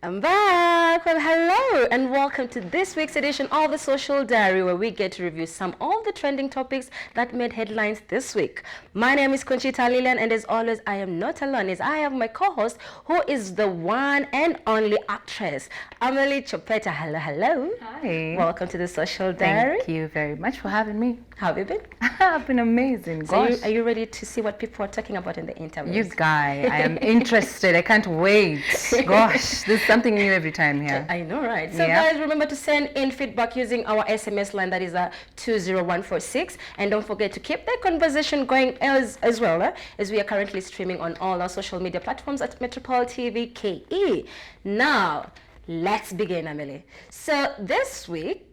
I'm back. Well, hello and welcome to this week's edition of the Social Diary, where we get to review some of the trending topics that made headlines this week. My name is Conchita Lilian, and as always, I am not alone, as I have my co-host, who is the one and only actress, Amalie Chopetta. Hello, hello. Hi. Welcome to the Social Diary. Thank you very much for having me. How have you been? I've been amazing. So Gosh. are you ready to see what people are talking about in the interviews? You guy, I am interested. I can't wait. Gosh, there's something new every time here. I know, right? So guys, remember to send in feedback using our SMS line, that is 20146, and don't forget to keep that conversation going as well, as we are currently streaming on all our social media platforms at Metropole TV KE. Now, let's begin, Amelie. So this week,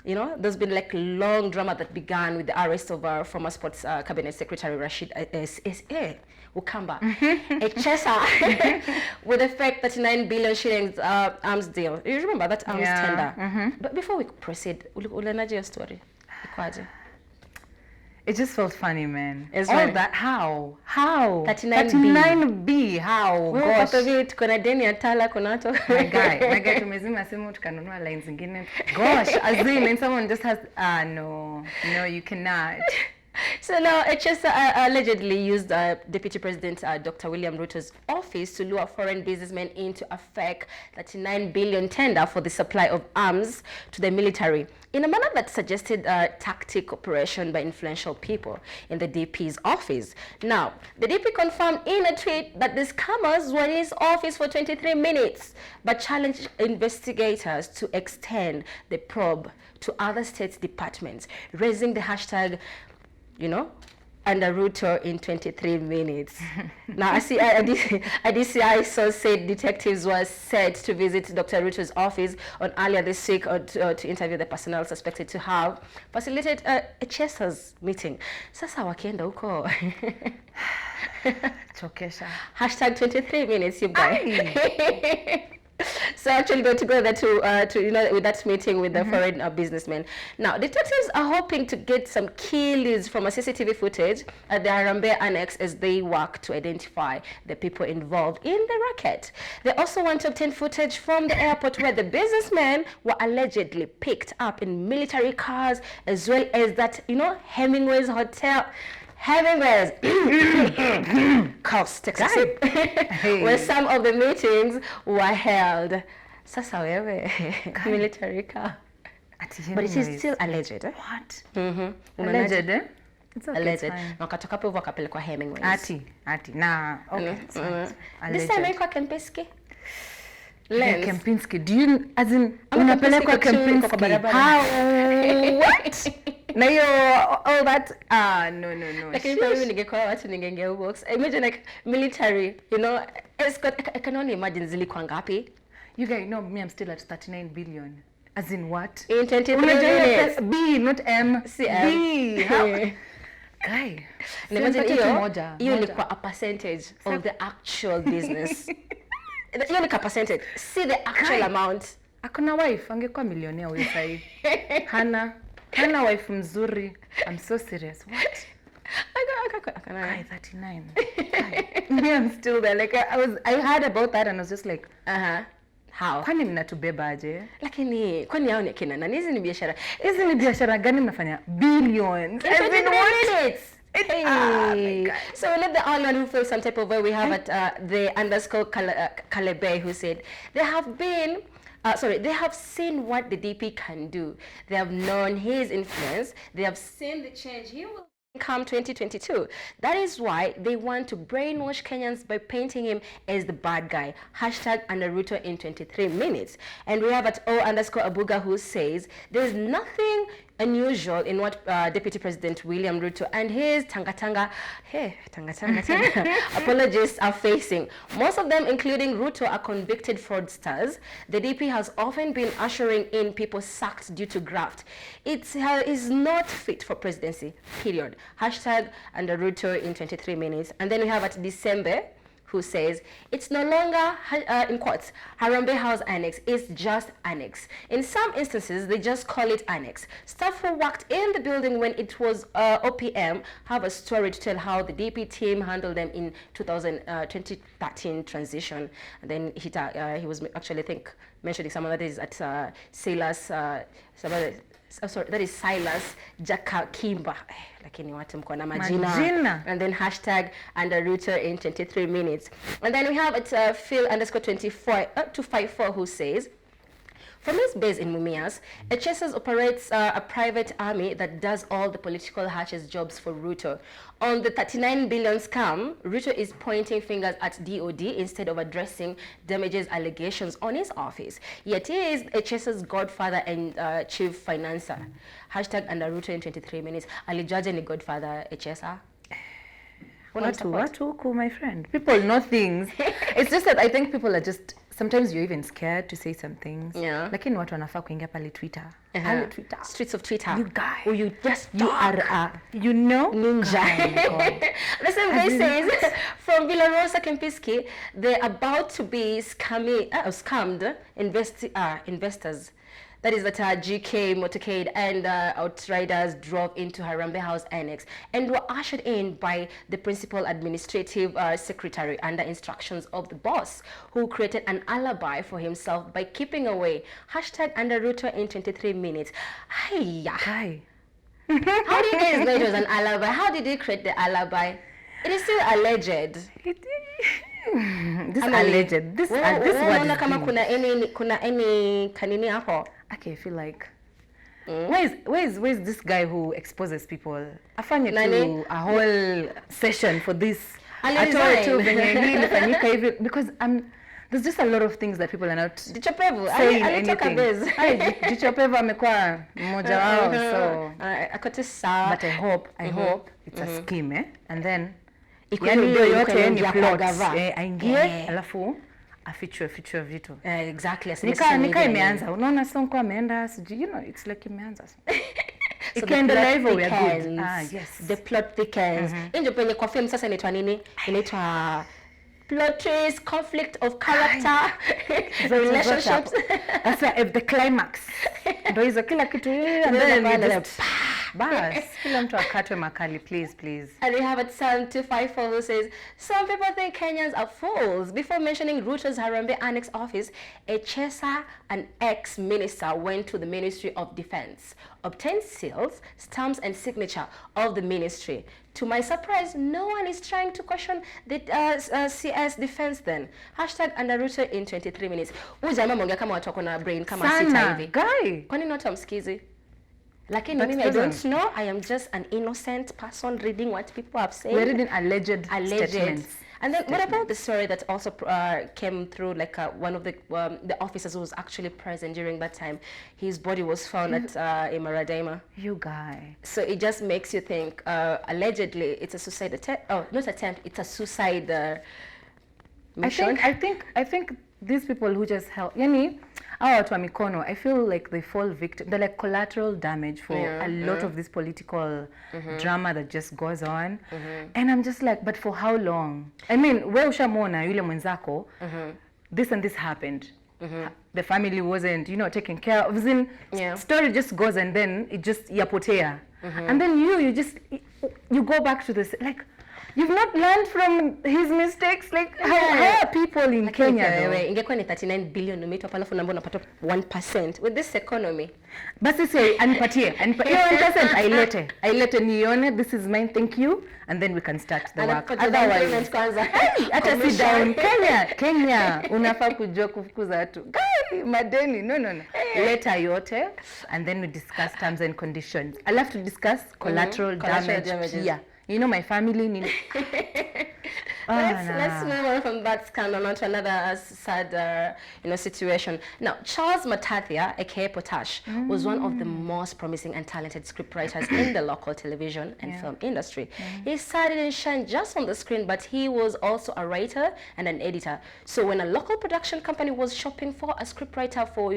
you know, there's been like long drama that began with the arrest of our former sports cabinet secretary Rashid Ukamba, a chaser with a fake 39 billion shillings arms deal. You remember that arms tender? But before we proceed, ulenaje your story? Ikwaje? It just felt funny, man. It's All funny. that, how? 39B. How? Gosh. Papa vile tuko na deni ya tala kunato. My guy tumezima simu tukanunua lines zingine. Gosh, as in, and someone just has, no, you cannot. So now, HSA allegedly used Deputy President Dr. William Ruto's office to lure foreign businessmen into a fake 39 billion tender for the supply of arms to the military, in a manner that suggested tactic operation by influential people in the DP's office. Now, the DP confirmed in a tweet that the scammers were in his office for 23 minutes, but challenged investigators to extend the probe to other state departments, raising the hashtag, you know, under Ruto in 23 minutes. Now, I see DCI so said detectives were set to visit Dr. Ruto's office on earlier this week to interview the personnel suspected to have facilitated a chasers meeting. Sasa wakienda huko. Chokesha. Hashtag 23 minutes, you guys. So actually going to go there to you know, with that meeting with the foreign businessmen. Now, detectives are hoping to get some key leads from a CCTV footage at the Harambee Annex as they work to identify the people involved in the racket. They also want to obtain footage from the airport where the businessmen were allegedly picked up in military cars, as well as that, you know, Hemingway's hotel. Hemingway's cost Texas, where some of the meetings were held. Sasa wewe, military car. But it is still alleged. What? Alleged, eh? It's okay, alleged. it's fine. Na wakatoka hapo hivyo wakapelekwa Hemingway's. Ati. Nah, okay. It's fine. This time haikuwa Kempinski. Yeah, Kempinski. Do you, as in, unapelekwa Kempinski kwa Kempinski? barabara. How? What? Na hiyo, all that, no. Lakini kwa mimi ningekuwa watu ningeingia box. Imagine like military, you know, I can only imagine zilikuwa ngapi. You guys know me, I'm still at 39 billion. As in what? In 23 minutes. B, not M. CM. B. How? Guy. Imagine hiyo ilikuwa a percentage of the actual business. Hiyo ni percentage. See the actual amount. Akona wife, angekuwa millionaire huyo sahi. Hana wife mzuri. I'm so serious. What? Guy, 39. Me, I'm still there. Like I heard about that and I was just like, How? kwani mnatubeba aje? Lakini kwani hao ni kina nani? Hizi ni biashara. Hizi ni biashara gani mnafanya? Billions. In 23 minutes. Hey. So we let the online who feel some type of way we have at the underscore Kalebe, who said they have been they have seen what the DP can do. They have known his influence. They have seen the change he will come 2022. That is why they want to brainwash Kenyans by painting him as the bad guy. Hashtag under Ruto in 23 minutes. And we have at O_Abuga who says there's nothing unusual in what Deputy President William Ruto and his tanga apologists are facing. Most of them, including Ruto, are convicted fraudsters. The DP has often been ushering in people sacked due to graft. It is not fit for presidency, period. Hashtag under Ruto in 23 minutes. And then we have at December who says, it's no longer, in quotes, Harambee House Annex, it's just Annex. In some instances, they just call it Annex. Staff who worked in the building when it was OPM have a story to tell how the DP team handled them in 2013 transition. And then he was actually, I think, mentioning someone that is at Silas, that is Silas Jaka Kimba. Lakini watu mko na majina. And then hashtag under router in 23 minutes. And then we have at Phil_24 who says, from his base in Mumias, HSS operates a private army that does all the political hatches jobs for Ruto. On the 39 billion scam, Ruto is pointing fingers at DOD instead of addressing damages allegations on his office. Yet he is HSS godfather and chief financer. Hashtag under Ruto in 23 minutes. Alijaje ni godfather HSR? Watu, my friend. People know things. It's just that I think people are just, sometimes you're even scared to say some things. Yeah. Lakini watu wanafaa kuingia pale Twitter. Twitter. Streets of Twitter. You guy. Or you just You are a, you know? Ninja. The same guy says, from Villarosa Kempiski, they're about to be scammed investors. That is that GK motorcade and outriders drove into Harambee House Annex and were ushered in by the principal administrative secretary under instructions of the boss, who created an alibi for himself by keeping away. Hashtag under Ruto in 23 minutes. Hi. Hi. How do you guys know it was an alibi? How did he create the alibi? It is still alleged. This alleged. This one kama kuna any kanini hapo. Okay, I feel like where's this guy who exposes people? Afanye to a whole session for this. Because there's just a lot of things that people are not saying anything. Jichopevu amekuwa mmoja wao, so but I hope it's a scheme, and then yani yote ni plot aingie alafu afichwe vitu. Exactly. Nika imeanza. Unaona song kwa ameenda, you know, it's like imeanza. So the plot thickens. Yes. The plot thickens. Injo penye kwa film sasa inaitwa nini? Inaitwa plot twist, conflict of character, the relationships. Sasa if the climax. Ndio hizo kila kitu and then bas, kila mtu akatwe makali, please. And we have at Sam 254 who says, some people think Kenyans are fools. Before mentioning Ruto's Harambee Annex office, Echesa, an ex-minister, went to the Ministry of Defense, obtained seals, stamps and signature of the ministry. To my surprise, no one is trying to question the CS defense then. Hashtag under Ruto in 23 minutes. Ujama mongia kama watu wako na brain kama sita hivi. Guy. Kwani not amsikizi? Lakini mimi I don't know. I am just an innocent person reading what people have said. We're reading alleged statements. And then what about the story that also came through, like one of the officers who was actually present during that time, his body was found at Imaradema. You guy. So it just makes you think, allegedly, it's a suicide attempt. Oh, not attempt, it's a suicide mission. I think these people who just help, yani, watu wa mikono, I feel like they fall victim, they're like collateral damage for a lot of this political drama that just goes on. And I'm just like, but for how long? I mean, we ushamona yule mwenzako, this and this happened. The family wasn't, you know, taken care of. Story just goes and then it just yapotea. And then you go back to this, like, you've not learned from his mistakes. Like, how are people in Kenya? Ingekuwa ni 39 billion umeitwa pala funambo unapata 1% with this economy. Basi say anipatie 1% ailete nione, this is mine, thank you, and then we can start the work. Otherwise hata sit down. Kenya unafaa kujua kufukuza watu. Madeni no. Leta yote and then we discuss terms and conditions. I love to discuss collateral damage. Yeah. You know, my family. Let's move on from that scandal on to another sad, situation. Now, Charles Matathia, aka Potash, was one of the most promising and talented scriptwriters in the local television and film industry. He started and shined just on the screen, but he was also a writer and an editor. So when a local production company was shopping for a scriptwriter for,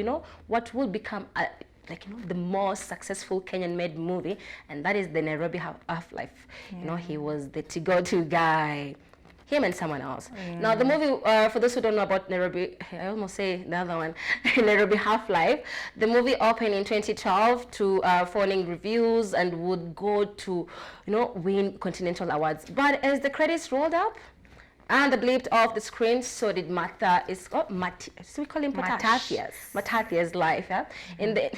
what will become the most successful Kenyan-made movie, and that is the Nairobi Half-Life. He was the to-go-to guy. him and someone else. Now the movie, for those who don't know about Nairobi, I almost say the other one, Nairobi Half-Life. The movie opened in 2012 to falling reviews and would go to, win Continental Awards. But as the credits rolled up, and the bleeped off the screen, so did so we call him Potash. Matthias' life, yeah? In the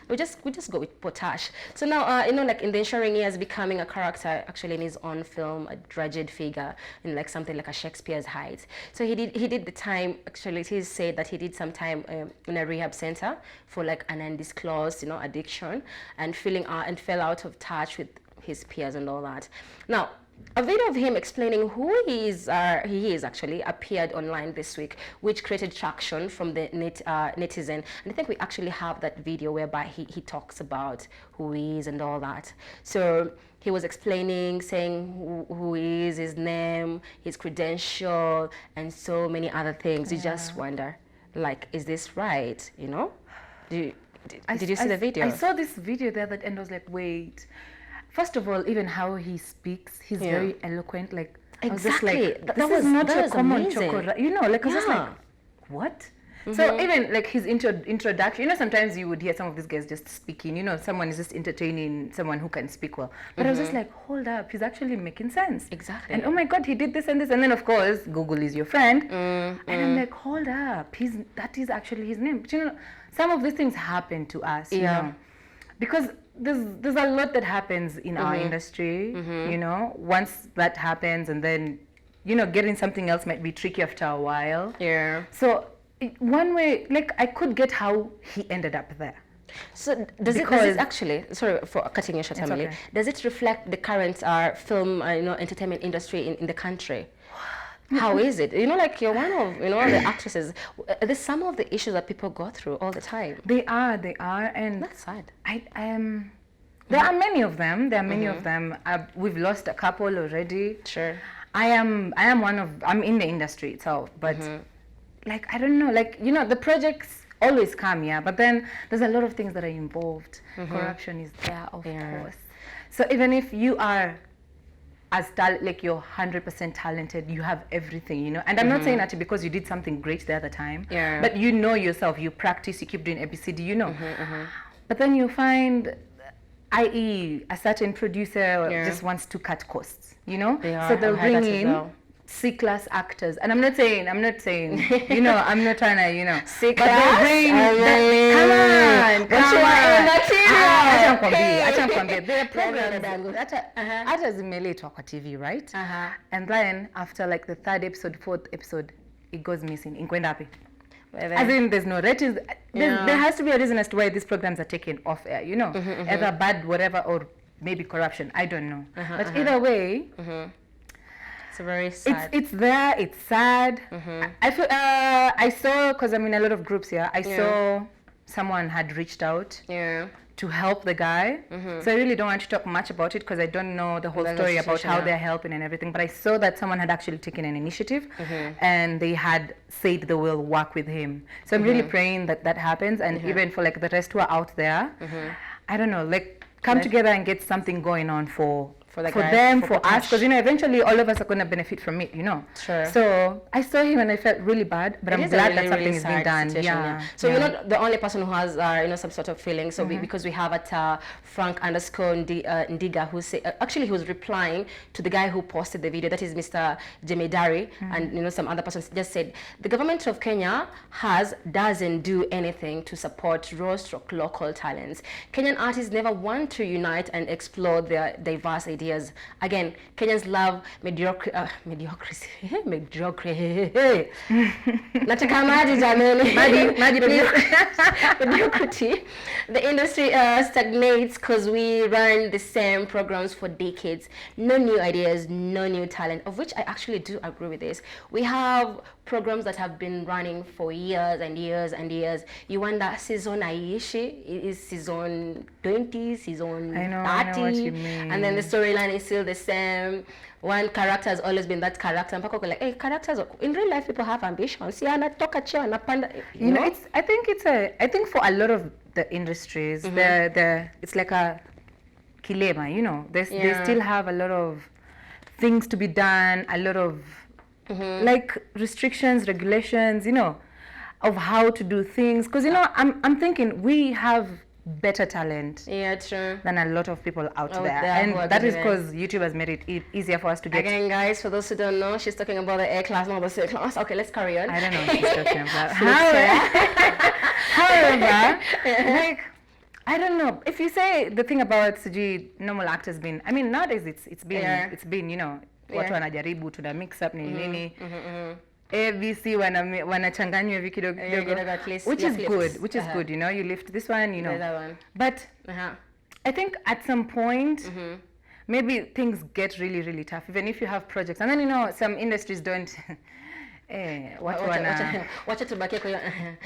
we just go with Potash. So now, like in the ensuing years, becoming a character actually in his own film, a drudged figure in like something like a Shakespeare's Heights. So he did the time, actually it is said that he did some time in a rehab center for like an undisclosed, addiction, and fell out of touch with his peers and all that. Now, a video of him explaining who he is actually appeared online this week, which created traction from the netizen. And I think we actually have that video whereby he talks about who he is and all that. So he was explaining, saying who he is, his name, his credential, and so many other things. You just wonder, like, is this right? Did you see the video? I saw this video there that end was like, wait. First of all, even how he speaks, he's very eloquent. Like, exactly. I was just like, this is not a common choco, like, I was just like, what? So even like his introduction, sometimes you would hear some of these guys just speaking, someone is just entertaining someone who can speak well. But I was just like, hold up, he's actually making sense. Exactly. And oh my God, he did this and this. And then of course, Google is your friend. And I'm like, hold up, that is actually his name. But some of these things happen to us, because there's a lot that happens in our industry, once that happens, and then, getting something else might be tricky after a while. Yeah. So one way, like, I could get how he ended up there. So does it actually, sorry for cutting you short, Amalie, does it reflect the current film, entertainment industry in the country? How is it? Like you're one of, the actresses. There's some of the issues that people go through all the time. They are, and that's sad. There are many of them. We've lost a couple already. Sure. I'm in the industry itself, but like, I don't know, like, the projects always come, but then there's a lot of things that are involved. Corruption is there, of course. So even if you are like you're 100% talented, you have everything, and I'm not saying that because you did something great the other time, but yourself, you practice, you keep doing ABCD, but then you find, i.e. a certain producer just wants to cut costs, so they'll bring in C-class actors, and I'm not saying, I'm not trying to, C-class? Come on, there are programs hata zimeletwa kwa TV, right? And then after like the 3rd episode, 4th episode, it goes missing. Inkwenda hapi. As in, there's no ratings. There has to be a reason as to why these programs are taken off air, either bad, whatever, or maybe corruption. I don't know. But either way, it's very sad. It's there. It's sad. I feel. I saw, because I'm in a lot of groups here. I saw someone had reached out to help the guy. So I really don't want to talk much about it because I don't know the whole story about how they're helping and everything. But I saw that someone had actually taken an initiative and they had said they will work with him. So I'm really praying that happens. And even for like the rest who are out there, I don't know, like come together and get something going on for them, for us, because eventually all of us are going to benefit from it, Sure. So I saw him and I felt really bad, but I'm glad that something is being done. So you're not the only person who has some sort of feeling. So because we have at Frank_Ndiga who said, actually he was replying to the guy who posted the video, that is Mr. Jemedari, and some other person just said the government of Kenya doesn't do anything to support local talents. Kenyan artists never want to unite and explore their diverse ideas. Again, Kenyans love mediocrity. Nataka maji jameni. Maji, please. Mediocrity. The industry stagnates because we run the same programs for decades. No new ideas, no new talent, of which I actually do agree with this. We have programs that have been running for years and years and years. You wonder, season aishi is season 20, season 30, I know what you mean. And then the storyline is still the same. One character has always been that character. And like, hey, characters in real life, people have ambitions. Yeah, I think for a lot of the industries, it's like a kilema. They still have a lot of things to be done, a lot of like restrictions, regulations, you know, of how to do things. Because, you know, I'm thinking we have better talent True. than a lot of people out there. who are And that is doing because YouTube has made it easier for us to get... Again, guys, for those who don't know, she's talking about the A class, not the C class. Okay, let's carry on. I don't know what she's talking about. However, like, I don't know. If you say the thing about Suji, normal actors being, I mean, nowadays it's been, you know, watu wanajaribu tuna mix up nini. ABC wanachanganywa hivi kidogo which is good, you know, you lift this one, you know. One. But I think at some point maybe things get really, really tough, even if you have projects. And then, you know, some industries don't wacha tubakie kwa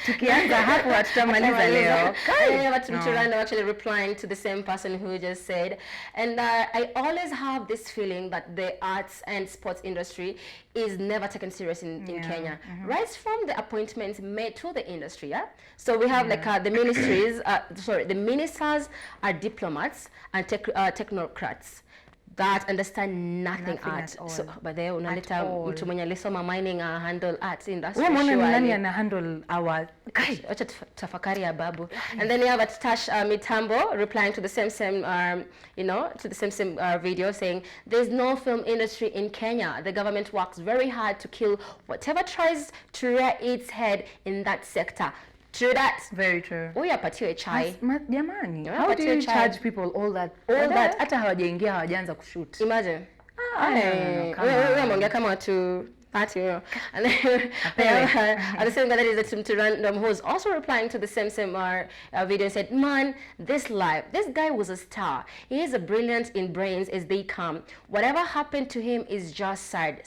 tukianza hapo hatutamaliza leo. But Mturanda actually replying to the same person who just said, and I always have this feeling that the arts and sports industry is never taken serious in Kenya. Right from the appointments made to the industry, so we have like the ministries, the ministers are diplomats and technocrats that understand nothing art. So, but they unaleta mtu mwenye alisoma mining handle arts industry. Nani ana handle our acha tafakari ya babu. And then you have Tash Mitambo replying to the same you know, to the same video saying there's no film industry in Kenya. The government works very hard to kill whatever tries to rear its head in that sector. True that. Very true. Uyapatiwe chai. Jamani, how do you charge people all that hata hawajaingia hawajaanza kushoot? Imagine. Wewe umeongea kama watu 30 euro. And then at the same time, that is a Tim Random who is also replying to the same video and said, man, this guy was a star. He is as brilliant in brains as they come. Whatever happened to him is just sad.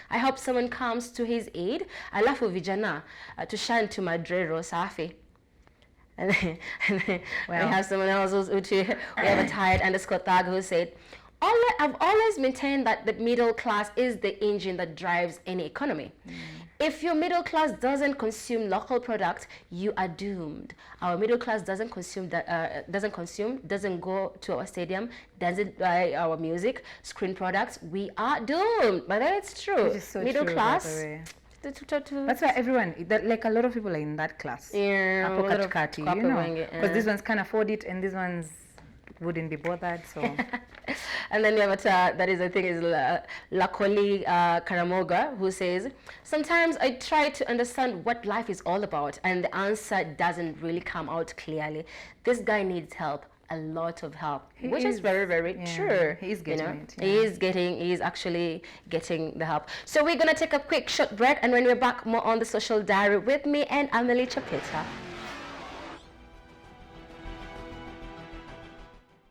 I hope someone comes to his aid. Alafu vijana to shine to madrero safi. And then we have someone else we have a tired underscore tag who said, I've always maintained that the middle class is the engine that drives any economy. If your middle class doesn't consume local products, you are doomed. Our middle class doesn't go to our stadium, doesn't buy our music, screen products. We are doomed. But that's true. It is so middle true, class. That's why everyone, like a lot of people are in that class. Yeah, you know, because these ones can afford it and these ones wouldn't be bothered. So, and then you have that is, I think, is Lakoli Karamoga, who says, sometimes I try to understand what life is all about, and the answer doesn't really come out clearly. This guy needs help, a lot of help, which is very, very true. He is getting it. He is actually getting the help. So we're gonna take a quick short break, and when we're back, more on the Social Diary with me and Amalie Chopetta.